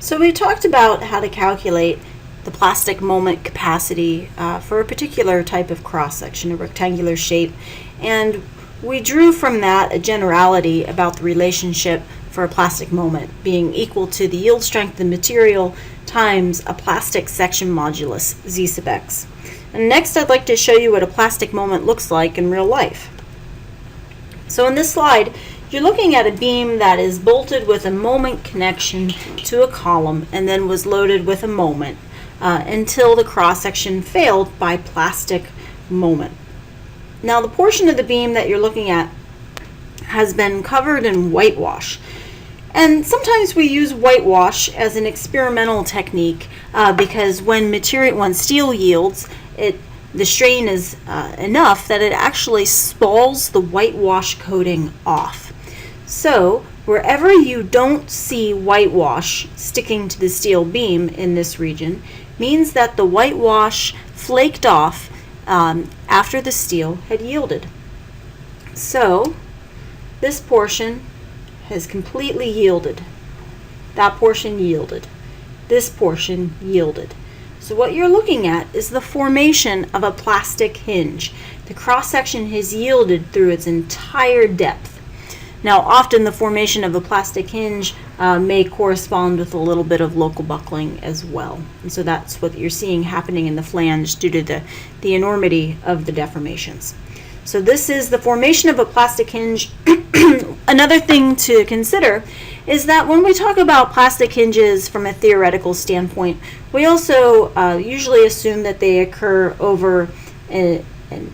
So we talked about how to calculate the plastic moment capacity for a particular type of cross-section, a rectangular shape, and we drew from that a generality about the relationship for a plastic moment being equal to the yield strength of the material times a plastic section modulus, Z sub x. And next I'd like to show you what a plastic moment looks like in real life. So in this slide, you're looking at a beam that is bolted with a moment connection to a column and then was loaded with a moment until the cross-section failed by plastic moment. Now the portion of the beam that you're looking at has been covered in whitewash. And sometimes we use whitewash as an experimental technique because when steel yields, the strain is enough that it actually spalls the whitewash coating off. So wherever you don't see whitewash sticking to the steel beam in this region means that the whitewash flaked off after the steel had yielded. So this portion has completely yielded. That portion yielded. This portion yielded. So what you're looking at is the formation of a plastic hinge. The cross-section has yielded through its entire depth. Now often the formation of a plastic hinge may correspond with a little bit of local buckling as well. And so that's what you're seeing happening in the flange due to the enormity of the deformations. So this is the formation of a plastic hinge. Another thing to consider is that when we talk about plastic hinges from a theoretical standpoint, we also usually assume that they occur over an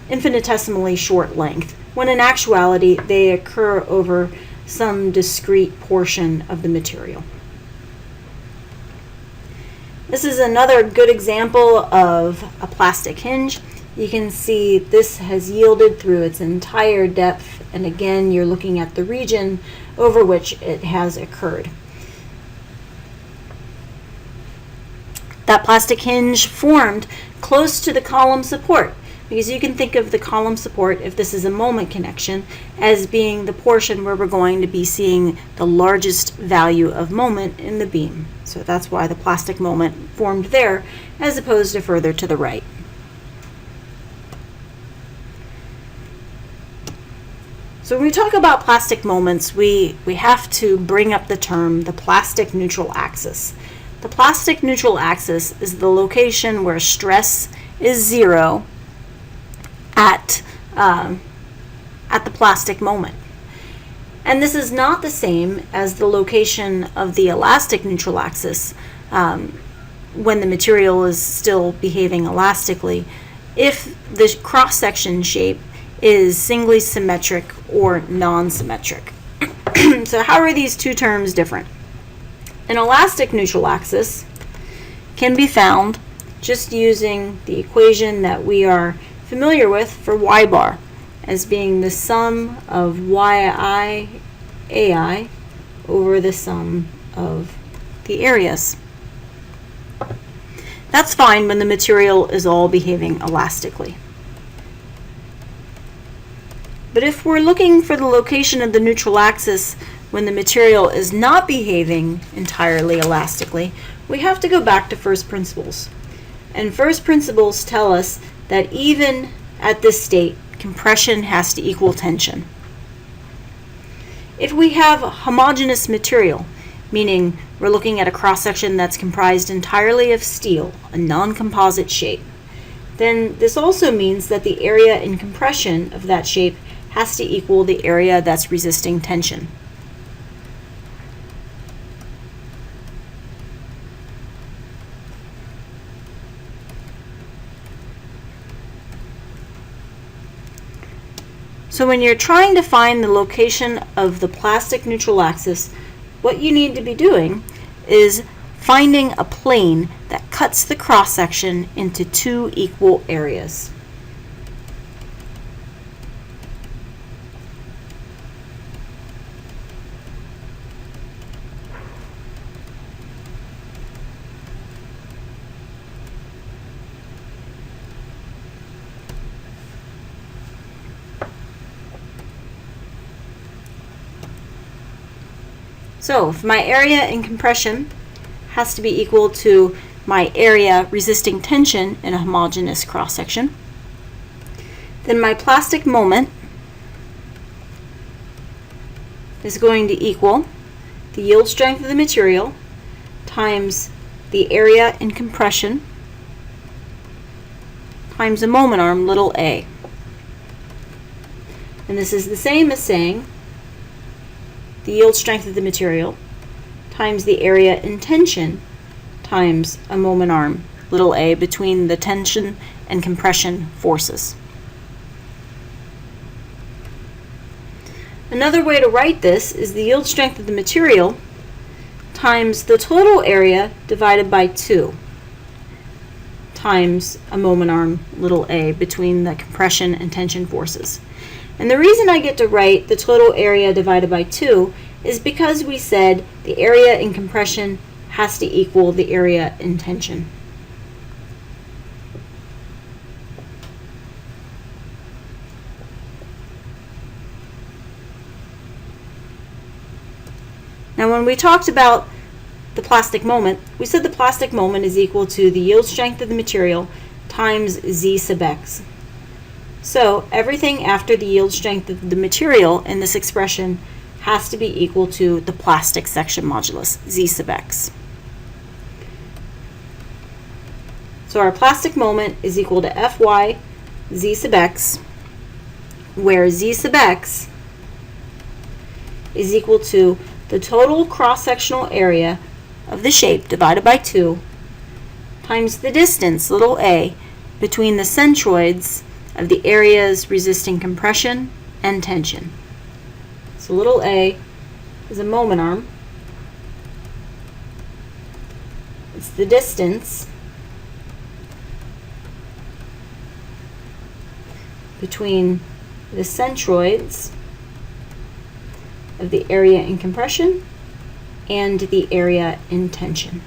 infinitesimally short length, when in actuality they occur over some discrete portion of the material. This is another good example of a plastic hinge. You can see this has yielded through its entire depth, and again you're looking at the region over which it has occurred. That plastic hinge formed close to the column support, because you can think of the column support, if this is a moment connection, as being the portion where we're going to be seeing the largest value of moment in the beam. So that's why the plastic moment formed there as opposed to further to the right. So when we talk about plastic moments, we have to bring up the term the plastic neutral axis. The plastic neutral axis is the location where stress is zero at the plastic moment. And this is not the same as the location of the elastic neutral axis when the material is still behaving elastically, if the cross-section shape is singly symmetric or non-symmetric. So how are these two terms different? An elastic neutral axis can be found just using the equation that we are familiar with for y bar as being the sum of yi ai over the sum of the areas. That's fine when the material is all behaving elastically. But if we're looking for the location of the neutral axis when the material is not behaving entirely elastically, we have to go back to first principles. And first principles tell us that even at this state, compression has to equal tension. If we have a homogeneous material, meaning we're looking at a cross-section that's comprised entirely of steel, a non-composite shape, then this also means that the area in compression of that shape has to equal the area that's resisting tension. So when you're trying to find the location of the plastic neutral axis, what you need to be doing is finding a plane that cuts the cross-section into two equal areas. So if my area in compression has to be equal to my area resisting tension in a homogeneous cross-section. Then my plastic moment is going to equal the yield strength of the material times the area in compression times a moment arm, little a. And this is the same as saying the yield strength of the material times the area in tension times a moment arm, little a, between the tension and compression forces. Another way to write this is the yield strength of the material times the total area divided by 2 times a moment arm, little a, between the compression and tension forces. And the reason I get to write the total area divided by 2 is because we said the area in compression has to equal the area in tension. Now when we talked about the plastic moment, we said the plastic moment is equal to the yield strength of the material times Z sub x. So everything after the yield strength of the material in this expression has to be equal to the plastic section modulus, Z sub x. So our plastic moment is equal to Fy Z sub x, where Z sub x is equal to the total cross-sectional area of the shape divided by 2 times the distance, little a, between the centroids of the areas resisting compression and tension. So little a is a moment arm. It's the distance between the centroids of the area in compression and the area in tension.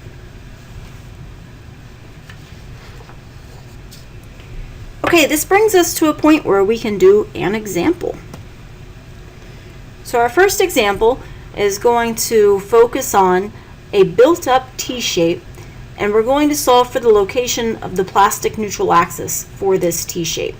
Okay, this brings us to a point where we can do an example. So our first example is going to focus on a built-up T-shape, and we're going to solve for the location of the plastic neutral axis for this T-shape.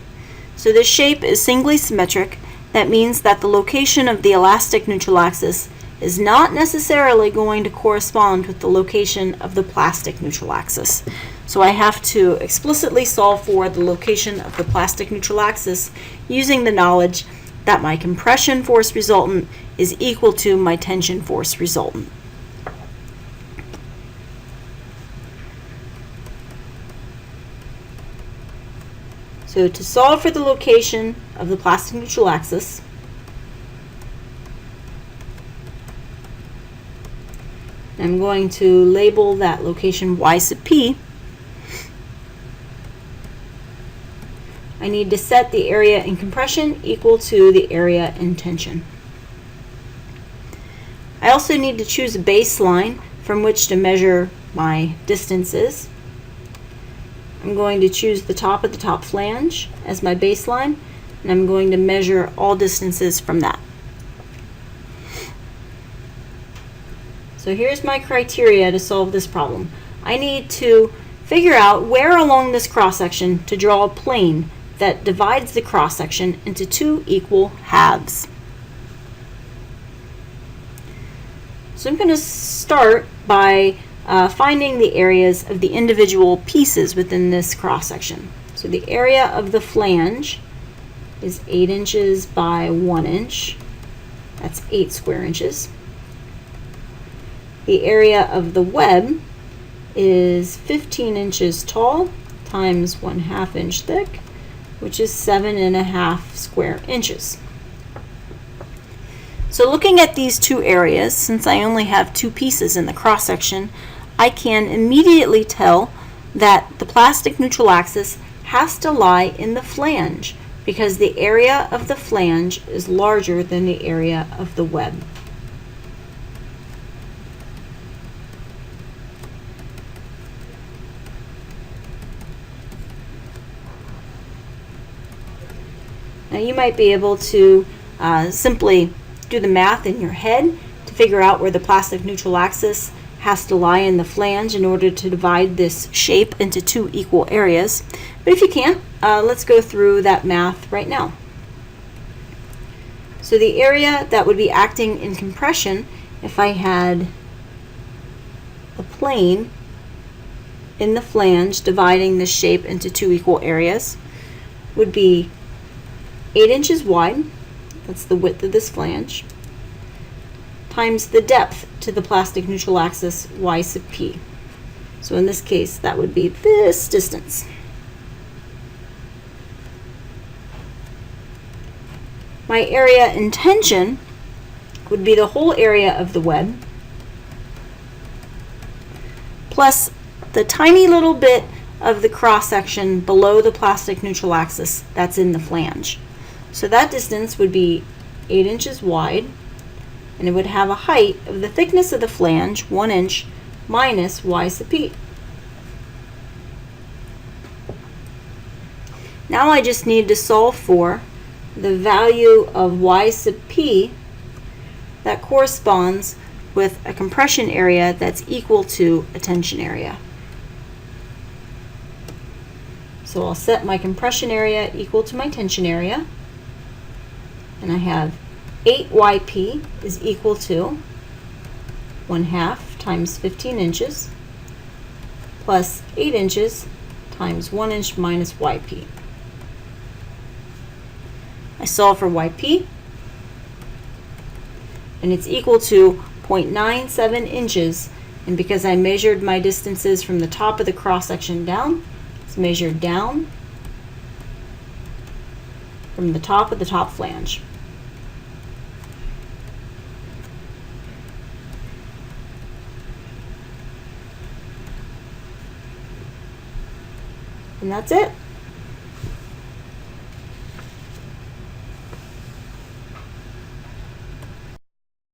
So this shape is singly symmetric. That means that the location of the elastic neutral axis is not necessarily going to correspond with the location of the plastic neutral axis. So I have to explicitly solve for the location of the plastic neutral axis using the knowledge that my compression force resultant is equal to my tension force resultant. So to solve for the location of the plastic neutral axis, I'm going to label that location y sub p. I need to set the area in compression equal to the area in tension. I also need to choose a baseline from which to measure my distances. I'm going to choose the top of the top flange as my baseline, and I'm going to measure all distances from that. So here's my criteria to solve this problem. I need to figure out where along this cross-section to draw a plane that divides the cross-section into 2 equal halves. So I'm going to start by finding the areas of the individual pieces within this cross-section. So the area of the flange is 8 inches by 1 inch. That's 8 square inches. The area of the web is 15 inches tall times 1/2 inch thick, which is 7.5 square inches. So looking at these 2 areas, since I only have 2 pieces in the cross-section, I can immediately tell that the plastic neutral axis has to lie in the flange because the area of the flange is larger than the area of the web. Now you might be able to simply do the math in your head to figure out where the plastic neutral axis has to lie in the flange in order to divide this shape into two equal areas. But if you can't, let's go through that math right now. So the area that would be acting in compression if I had a plane in the flange dividing this shape into two equal areas would be 8 inches wide, that's the width of this flange, times the depth to the plastic neutral axis y sub p. So in this case, that would be this distance. My area in tension would be the whole area of the web plus the tiny little bit of the cross section below the plastic neutral axis that's in the flange. So that distance would be 8 inches wide, and it would have a height of the thickness of the flange, 1 inch, minus y sub p. Now I just need to solve for the value of y sub p that corresponds with a compression area that's equal to a tension area. So I'll set my compression area equal to my tension area, and I have 8yp is equal to 1/2 times 15 inches plus 8 inches times 1 inch minus yp. I solve for yp, and it's equal to 0.97 inches, and because I measured my distances from the top of the cross section down, it's measured down from the top of the top flange. And that's it.